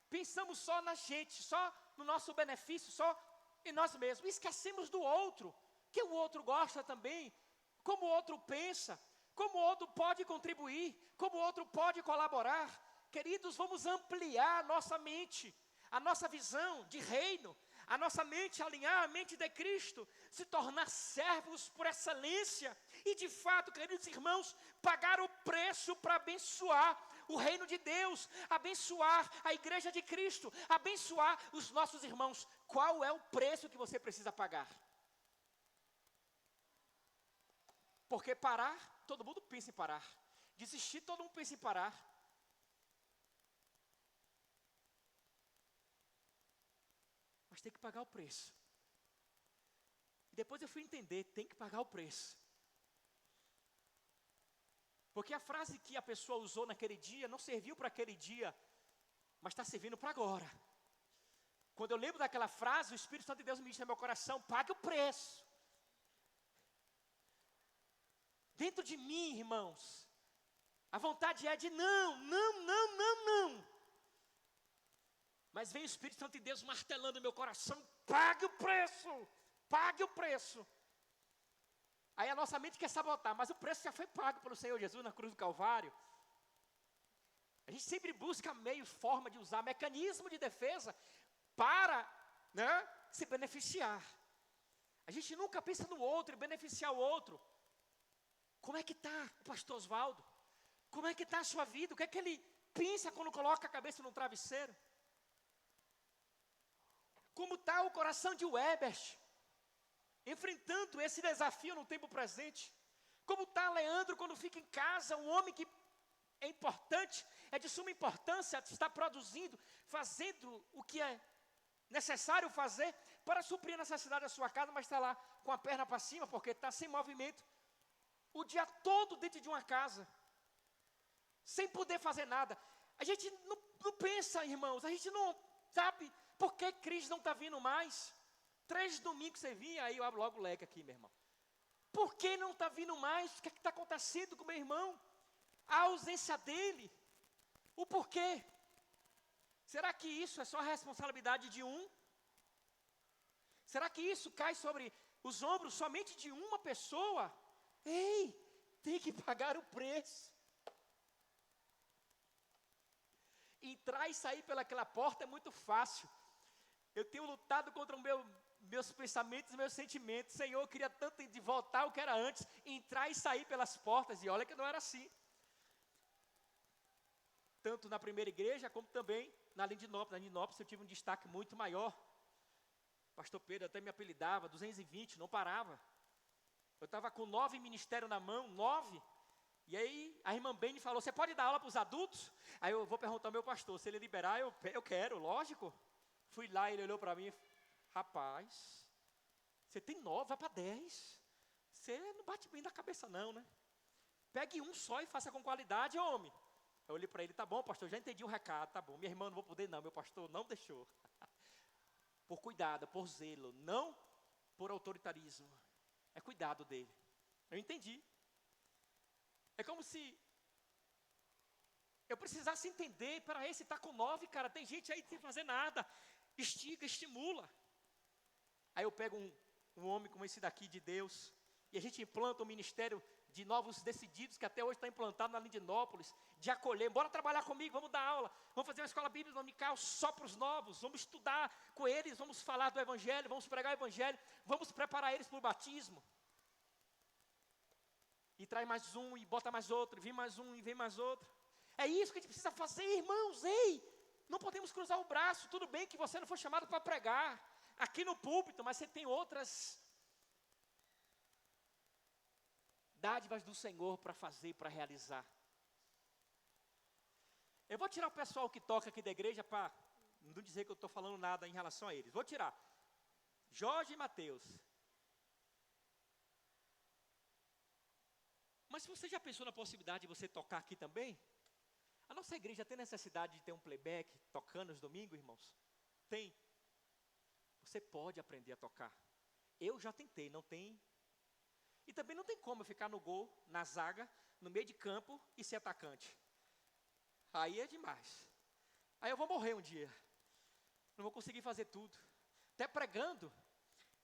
Pensamos só na gente, só no nosso benefício, só em nós mesmos. Esquecemos do outro, que o outro gosta também, como o outro pensa, como o outro pode contribuir, como o outro pode colaborar. Queridos, vamos ampliar a nossa mente, a nossa visão de reino, a nossa mente, alinhar a mente de Cristo, se tornar servos por excelência e de fato, queridos irmãos, pagar o preço para abençoar o reino de Deus, abençoar a igreja de Cristo, abençoar os nossos irmãos. Qual é o preço que você precisa pagar? Porque parar, todo mundo pensa em parar. Desistir, todo mundo pensa em parar. Mas tem que pagar o preço. E depois eu fui entender, tem que pagar o preço. Porque a frase que a pessoa usou naquele dia não serviu para aquele dia, mas está servindo para agora. Quando eu lembro daquela frase, o Espírito Santo de Deus me diz no meu coração: pague o preço. Dentro de mim, irmãos, a vontade é de não. Mas vem o Espírito Santo de Deus martelando no meu coração: pague o preço, pague o preço. Aí a nossa mente quer sabotar, mas o preço já foi pago pelo Senhor Jesus na cruz do Calvário. A gente sempre busca meio, forma de usar mecanismo de defesa para, né, se beneficiar. A gente nunca pensa no outro e beneficiar o outro. Como é que está o pastor Oswaldo? Como é que está a sua vida? O que é que ele pensa quando coloca a cabeça no travesseiro? Como está o coração de Webert, enfrentando esse desafio no tempo presente? Como está Leandro quando fica em casa, um homem que é importante, é de suma importância, está produzindo, fazendo o que é necessário fazer para suprir a necessidade da sua casa, mas está lá com a perna para cima, porque está sem movimento, o dia todo dentro de uma casa, sem poder fazer nada. A gente não pensa, irmãos, a gente não sabe por que Cristo não está vindo mais. 3 domingos você vinha, aí eu abro logo o leque aqui, meu irmão. Por que não está vindo mais? O que está acontecendo com meu irmão? A ausência dele, o porquê? Será que isso é só a responsabilidade de um? Será que isso cai sobre os ombros somente de uma pessoa? Ei, tem que pagar o preço. Entrar e sair pelaquela porta é muito fácil. Eu tenho lutado contra meus pensamentos, meus sentimentos. Senhor, eu queria tanto de voltar ao que era antes, entrar e sair pelas portas, e olha que não era assim. Tanto na primeira igreja, como também na Lindinópolis. Na Lindinópolis eu tive um destaque muito maior. Pastor Pedro até me apelidava, 220, não parava. Eu estava com 9 ministérios na mão, 9. E aí a irmã Beni falou, você pode dar aula para os adultos? Aí eu vou perguntar ao meu pastor, se ele liberar, eu quero, lógico. Fui lá, ele olhou para mim, rapaz, você tem 9, vai para 10. Você não bate bem na cabeça não, né? Pegue um só e faça com qualidade, homem. Eu olhei para ele, tá bom, pastor, já entendi o recado, tá bom. Minha irmã, não vou poder não, meu pastor não deixou. Por cuidado, por zelo, não por autoritarismo. É cuidado dele. Eu entendi. É como se eu precisasse entender, para esse tá com 9, cara, tem gente aí sem fazer nada. Estiga, estimula. Aí eu pego um homem como esse daqui de Deus, e a gente implanta um ministério de novos decididos, que até hoje está implantado na Lindinópolis, de acolher, bora trabalhar comigo, vamos dar aula, vamos fazer uma escola bíblica dominical só para os novos, vamos estudar com eles, vamos falar do Evangelho, vamos pregar o Evangelho, vamos preparar eles para o batismo. E traz mais um, e bota mais outro, e vem mais um, e vem mais outro. É isso que a gente precisa fazer, irmãos, ei, não podemos cruzar o braço, tudo bem que você não foi chamado para pregar, aqui no púlpito, mas você tem outras dádivas do Senhor para fazer, para realizar. Eu vou tirar o pessoal que toca aqui da igreja para não dizer que eu estou falando nada em relação a eles. Vou tirar. Jorge e Mateus. Mas você já pensou na possibilidade de você tocar aqui também? A nossa igreja tem necessidade de ter um playback tocando nos domingos, irmãos? Tem. Você pode aprender a tocar. Eu já tentei, não tem. E também não tem como eu ficar no gol, na zaga, no meio de campo e ser atacante. Aí é demais. Aí eu vou morrer um dia. Não vou conseguir fazer tudo. Até pregando.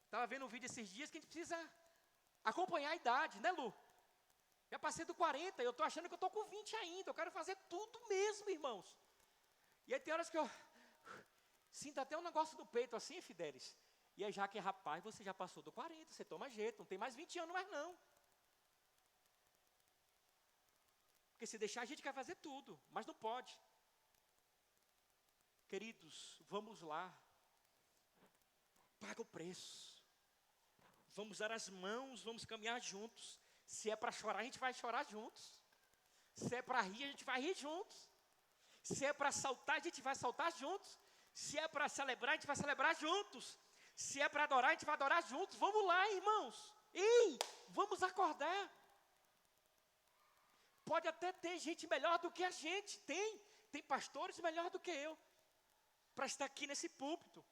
Estava vendo um vídeo esses dias que a gente precisa acompanhar a idade, né, Lu? Já passei do 40, eu estou achando que eu estou com 20 ainda. Eu quero fazer tudo mesmo, irmãos. E aí tem horas que eu sinto até um negócio no peito assim, Fidelis. E aí já que, rapaz, você já passou do 40, você toma jeito, não tem mais 20 anos mais não. Porque se deixar a gente quer fazer tudo, mas não pode. Queridos, vamos lá. Paga o preço. Vamos dar as mãos, vamos caminhar juntos. Se é para chorar, a gente vai chorar juntos. Se é para rir, a gente vai rir juntos. Se é para saltar, a gente vai saltar juntos. Se é para celebrar, a gente vai celebrar juntos. Se é para adorar, a gente vai adorar juntos. Vamos lá, irmãos. Ei, vamos acordar. Pode até ter gente melhor do que a gente. Tem pastores melhor do que eu, para estar aqui nesse púlpito.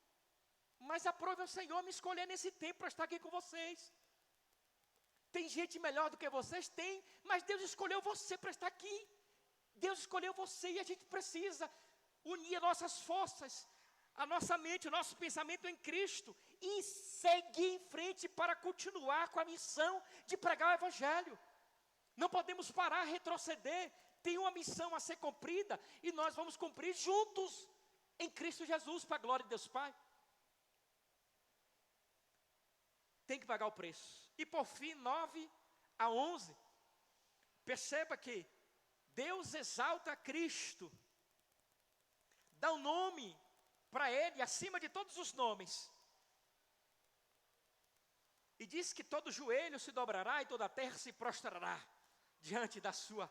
Mas aprove ao Senhor me escolher nesse tempo para estar aqui com vocês. Tem gente melhor do que vocês? Tem, mas Deus escolheu você para estar aqui. Deus escolheu você e a gente precisa unir nossas forças, a nossa mente, o nosso pensamento em Cristo e seguir em frente para continuar com a missão de pregar o Evangelho. Não podemos parar, retroceder. tem uma missão a ser cumprida, e nós vamos cumprir juntos, em Cristo Jesus, para a glória de Deus Pai. Tem que pagar o preço. E por fim, 9 a 11, perceba que Deus exalta Cristo, dá um nome para Ele, acima de todos os nomes. E diz que todo joelho se dobrará e toda a terra se prostrará diante da sua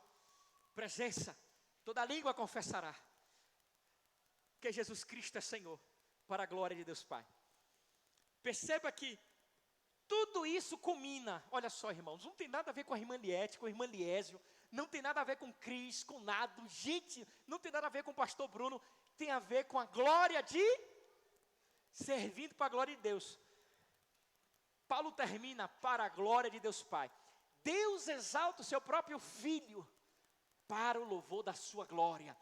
presença. Toda língua confessará que Jesus Cristo é Senhor, para a glória de Deus Pai. Perceba que tudo isso culmina, olha só, irmãos, não tem nada a ver com a irmã Liette, com a irmã Liésio, não tem nada a ver com Cris, com Nado, gente, não tem nada a ver com o pastor Bruno, tem a ver com a glória de servindo para a glória de Deus. Paulo termina para a glória de Deus Pai. Deus exalta o seu próprio Filho para o louvor da sua glória.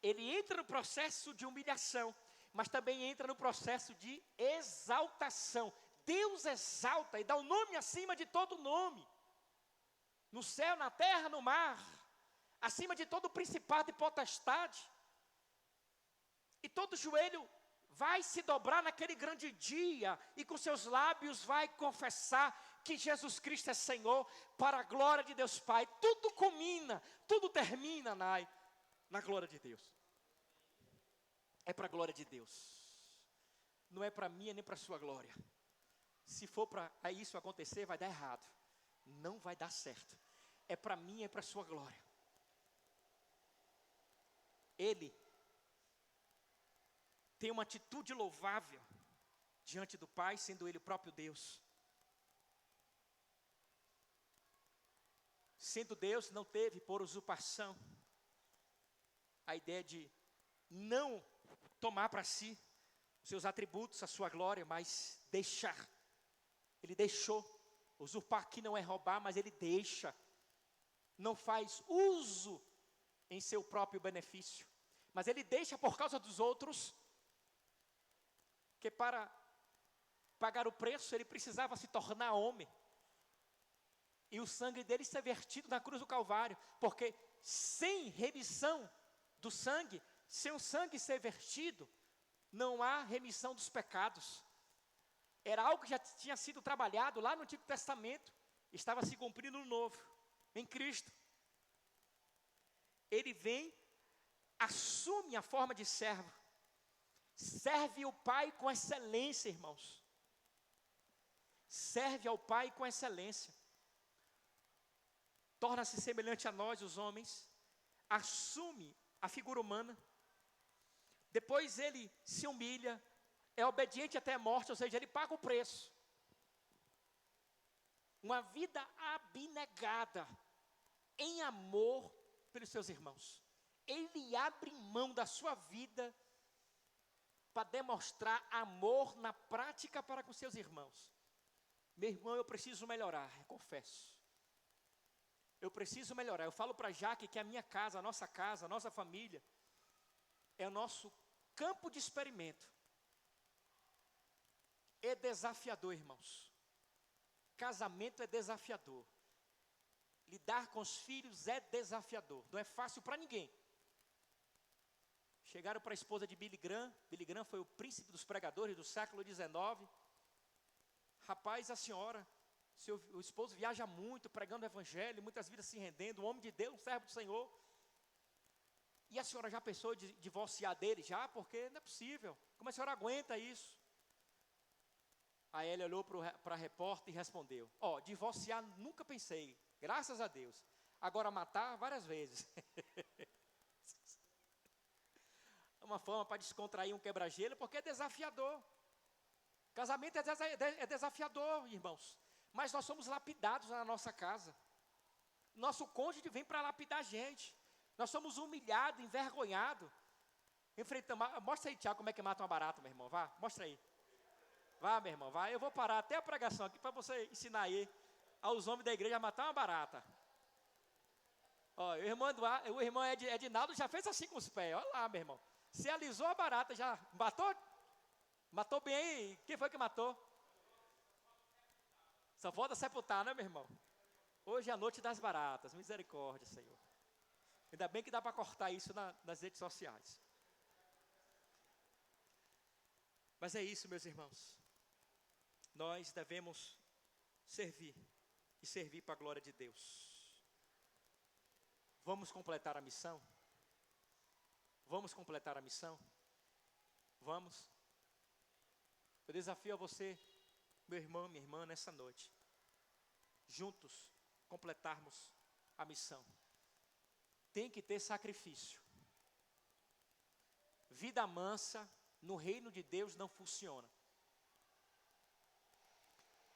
Ele entra no processo de humilhação, mas também entra no processo de exaltação. Deus exalta e dá o nome acima de todo nome. No céu, na terra, no mar, acima de todo principado e potestade. E todo joelho vai se dobrar naquele grande dia, e com seus lábios vai confessar que Jesus Cristo é Senhor, para a glória de Deus Pai. Tudo culmina, tudo termina na glória de Deus. É para a glória de Deus. Não é para minha nem para a sua glória. Se for para isso acontecer, vai dar errado. Não vai dar certo. É para mim, é para a sua glória. Ele tem uma atitude louvável diante do Pai, sendo Ele o próprio Deus. Sendo Deus, não teve por usurpação a ideia de não tomar para si seus atributos, a sua glória, mas deixar. Ele deixou. Usurpar aqui não é roubar, mas ele deixa. Não faz uso em seu próprio benefício, mas ele deixa por causa dos outros, que para pagar o preço, ele precisava se tornar homem, e o sangue dele ser vertido na cruz do Calvário, porque sem remissão do sangue, sem o sangue ser vertido, não há remissão dos pecados. Era algo que já tinha sido trabalhado lá no Antigo Testamento, estava se cumprindo no Novo, em Cristo. Ele vem, assume a forma de servo, serve o Pai com excelência, irmãos. Serve ao Pai com excelência. Torna-se semelhante a nós, os homens. Assume a figura humana. Depois ele se humilha. É obediente até a morte, ou seja, ele paga o preço. Uma vida abnegada, em amor pelos seus irmãos. Ele abre mão da sua vida para demonstrar amor na prática para com seus irmãos. Meu irmão, eu preciso melhorar, eu confesso. Eu preciso melhorar. Eu falo para Jaque que a minha casa, a nossa família, é o nosso campo de experimento. É desafiador, irmãos. Casamento é desafiador. Lidar com os filhos é desafiador. Não é fácil para ninguém. Chegaram para a esposa de Billy Graham. Billy Graham foi o príncipe dos pregadores do século XIX. Rapaz, a senhora, o esposo viaja muito, pregando o evangelho, muitas vidas se rendendo, um homem de Deus, um servo do Senhor. E a senhora já pensou em divorciar dele? Já, porque não é possível. Como a senhora aguenta isso? Aí ele olhou para a repórter e respondeu: divorciar nunca pensei, graças a Deus. Agora matar, várias vezes. É uma forma para descontrair um quebra-gelo, porque é desafiador. Casamento é desafiador, irmãos. Mas nós somos lapidados na nossa casa. Nosso cônjuge vem para lapidar a gente. Nós somos humilhados, envergonhados. Enfrentamos. Mostra aí, Tiago, como é que mata uma barata, meu irmão. Vá, mostra aí. Vá, meu irmão, vá. Eu vou parar até a pregação aqui para você ensinar aí aos homens da igreja a matar uma barata. O irmão Edinaldo já fez assim com os pés. Olha lá, meu irmão. Se alisou a barata, já matou? Matou bem aí. Quem foi que matou? Só falta sepultar, né, meu irmão? Hoje é a noite das baratas. Misericórdia, Senhor. Ainda bem que dá para cortar isso nas redes sociais. Mas é isso, meus irmãos. Nós devemos servir. E servir para a glória de Deus. Vamos completar a missão? Vamos completar a missão? Vamos? Eu desafio a você, meu irmão, minha irmã, nessa noite. Juntos, completarmos a missão. Tem que ter sacrifício. Vida mansa no reino de Deus não funciona.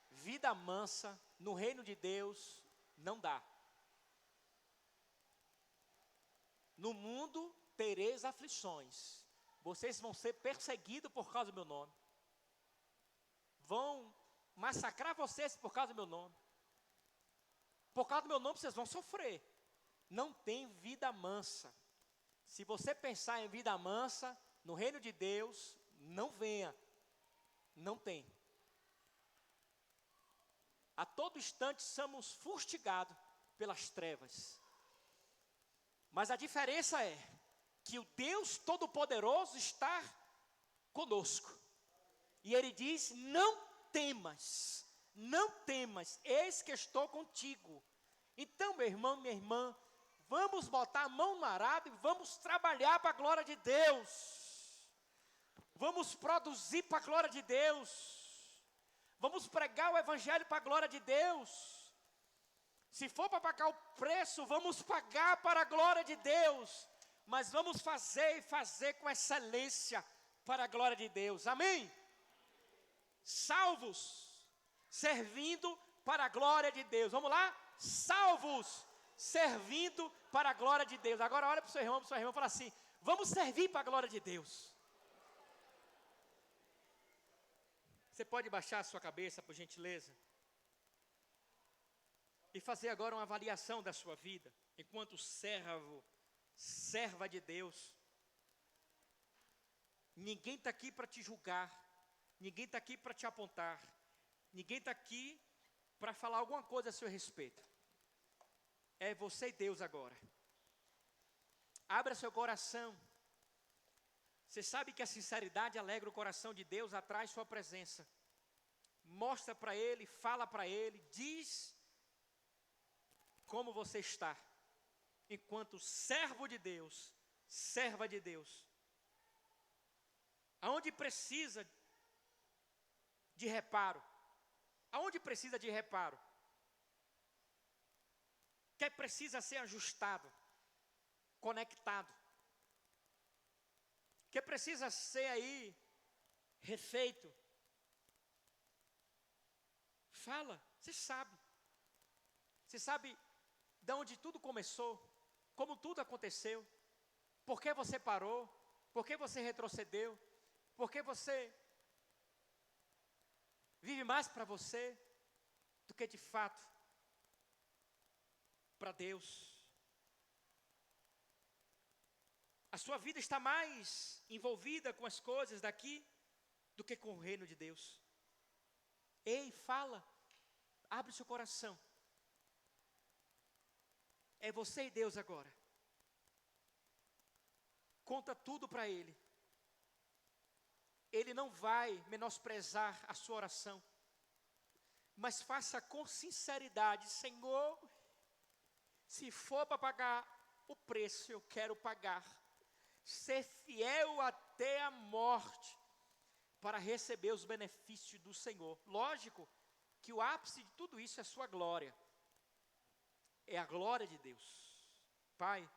Vida mansa no reino de Deus não dá. No mundo tereis aflições. Vocês vão ser perseguidos por causa do meu nome. Vão massacrar vocês por causa do meu nome. Por causa do meu nome vocês vão sofrer. Não tem vida mansa. Se você pensar em vida mansa, no reino de Deus, não venha. Não tem. A todo instante somos fustigados pelas trevas. Mas a diferença é que o Deus Todo-Poderoso está conosco. E Ele diz, não temas, eis que estou contigo. Então, meu irmão, minha irmã, vamos botar a mão no arado e vamos trabalhar para a glória de Deus. Vamos produzir para a glória de Deus. Vamos pregar o Evangelho para a glória de Deus. Se for para pagar o preço, vamos pagar para a glória de Deus. Mas vamos fazer e fazer com excelência para a glória de Deus. Amém? Salvos, servindo para a glória de Deus. Vamos lá? Salvos, servindo para a glória de Deus. Agora olha para o seu irmão, e fala assim, vamos servir para a glória de Deus. Você pode baixar a sua cabeça, por gentileza? E fazer agora uma avaliação da sua vida, enquanto servo, serva de Deus. Ninguém está aqui para te julgar, ninguém está aqui para te apontar, ninguém está aqui para falar alguma coisa a seu respeito. É você e Deus agora. Abra seu coração. Você sabe que a sinceridade alegra o coração de Deus, atrai sua presença. Mostra para Ele, fala para Ele, diz como você está, enquanto servo de Deus, serva de Deus. Aonde precisa de reparo? Aonde precisa de reparo? Que precisa ser ajustado, conectado. Que precisa ser aí refeito. Fala, você sabe. Você sabe de onde tudo começou, como tudo aconteceu, por que você parou, por que você retrocedeu, por que você vive mais para você do que de fato para Deus. A sua vida está mais envolvida com as coisas daqui do que com o reino de Deus. Ei, fala, abre seu coração. É você e Deus agora. Conta tudo para Ele. Ele não vai menosprezar a sua oração. Mas faça com sinceridade, Senhor, se for para pagar o preço, eu quero pagar. Ser fiel até a morte, para receber os benefícios do Senhor. Lógico que o ápice de tudo isso é a sua glória. É a glória de Deus. Pai,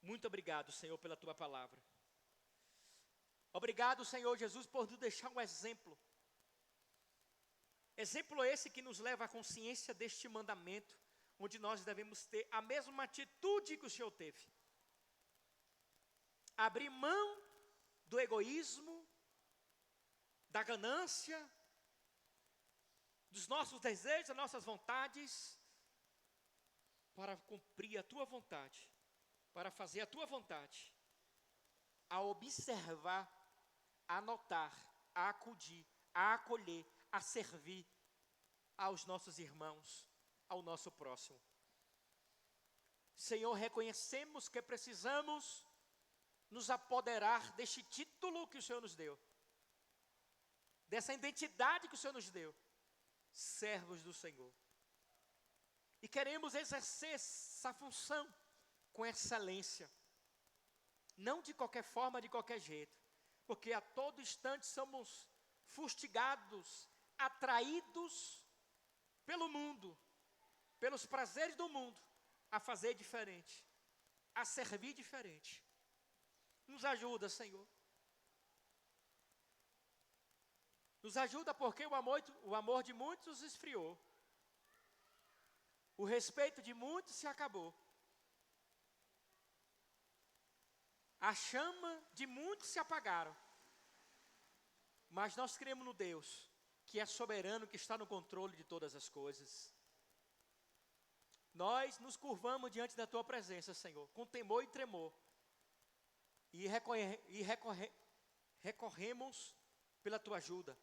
muito obrigado, Senhor, pela Tua palavra. Obrigado, Senhor Jesus, por nos deixar um exemplo. Exemplo esse que nos leva à consciência deste mandamento, onde nós devemos ter a mesma atitude que o Senhor teve. Abrir mão do egoísmo, da ganância, dos nossos desejos, das nossas vontades, para cumprir a Tua vontade, para fazer a Tua vontade, a observar, a notar, a acudir, a acolher, a servir aos nossos irmãos, ao nosso próximo. Senhor, reconhecemos que precisamos nos apoderar deste título que o Senhor nos deu, dessa identidade que o Senhor nos deu, servos do Senhor. E queremos exercer essa função com excelência, não de qualquer forma, de qualquer jeito, porque a todo instante somos fustigados, atraídos pelo mundo, pelos prazeres do mundo, a fazer diferente, a servir diferente. Nos ajuda, Senhor. Nos ajuda porque o amor de muitos esfriou. O respeito de muitos se acabou. A chama de muitos se apagaram. Mas nós cremos no Deus, que é soberano, que está no controle de todas as coisas. Nós nos curvamos diante da Tua presença, Senhor, com temor e tremor. E recorremos pela Tua ajuda,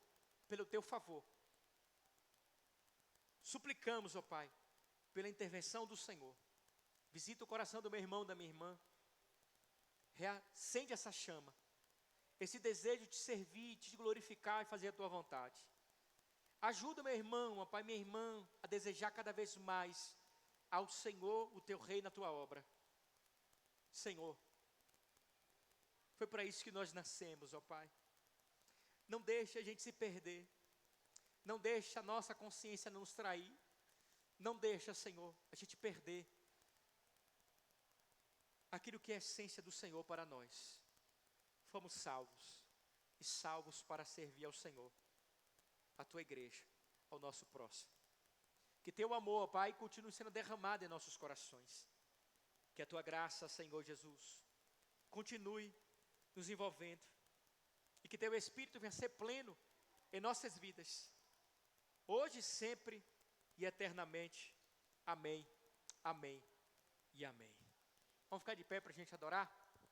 pelo Teu favor. Suplicamos, ó Pai, pela intervenção do Senhor. Visita o coração do meu irmão, da minha irmã. Reacende essa chama, esse desejo de servir, de te glorificar e fazer a Tua vontade. Ajuda meu irmão, ó Pai, minha irmã, a desejar cada vez mais ao Senhor, o Teu reino, a Tua obra. Senhor, foi para isso que nós nascemos, ó Pai. Não deixe a gente se perder. Não deixe a nossa consciência nos trair. Não deixa, Senhor, a gente perder aquilo que é a essência do Senhor para nós. Fomos salvos, e salvos para servir ao Senhor, à Tua igreja, ao nosso próximo. Que Teu amor, Pai, continue sendo derramado em nossos corações. Que a Tua graça, Senhor Jesus, continue nos envolvendo. E que Teu Espírito venha ser pleno em nossas vidas, hoje, sempre e eternamente. Amém, amém e amém. Vamos ficar de pé para a gente adorar?